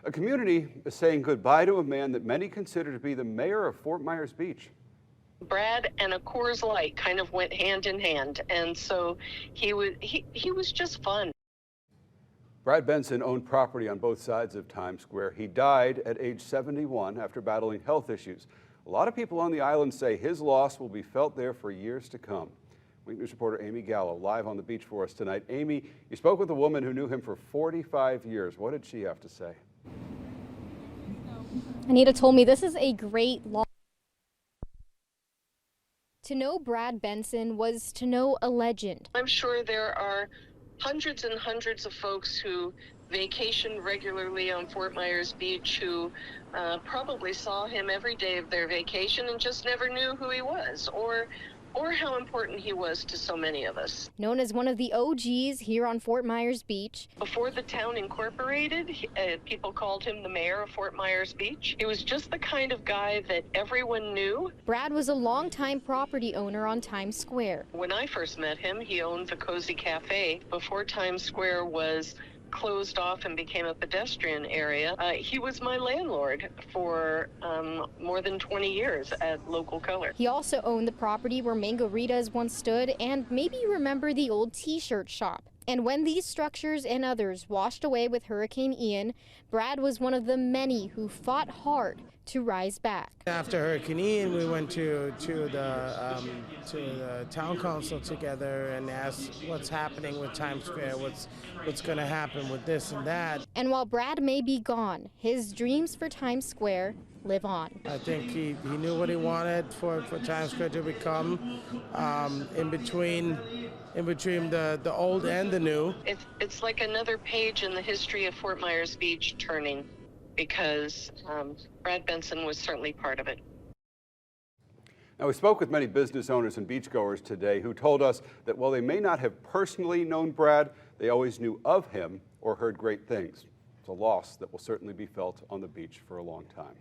A community is saying goodbye to a man that many consider to be the mayor of Fort Myers Beach. Brad and a Coors Light kind of went hand in hand, and so he was just fun. Brad Benson owned property on both sides of Times Square. He died at age 71 after battling health issues. A lot of people on the island say his loss will be felt there for years to come. Week News reporter Amy Gallo live on the beach for us tonight. Amy, you spoke with a woman who knew him for 45 years. What did she have to say? Anita told me this is a great loss. To know Brad Benson was to know a legend. I'm sure there are hundreds and hundreds of folks who vacation regularly on Fort Myers Beach who probably saw him every day of their vacation and just never knew who he was or how important he was to so many of us. Known as one of the OGs here on Fort Myers Beach. Before the town incorporated, people called him the mayor of Fort Myers Beach. He was just the kind of guy that everyone knew. Brad was a longtime property owner on Times Square. When I first met him, he owned the Cozy Cafe before Times Square was closed off and became a pedestrian area. He was my landlord for more than 20 years at Local Color. He also owned the property where Mango-Ritas once stood, and maybe you remember the old t-shirt shop. And when these structures and others washed away with Hurricane Ian, Brad was one of the many who fought hard to rise back. After Hurricane Ian, we went to the town council together and asked what's happening with Times Square, what's going to happen with this and that. And while Brad may be gone, his dreams for Times Square live on. I think he knew what he wanted for Times Square to become, in between the old and the new. It's like another page in the history of Fort Myers Beach turning, because Brad Benson was certainly part of it. Now, we spoke with many business owners and beachgoers today who told us that while they may not have personally known Brad, they always knew of him or heard great things. It's a loss that will certainly be felt on the beach for a long time.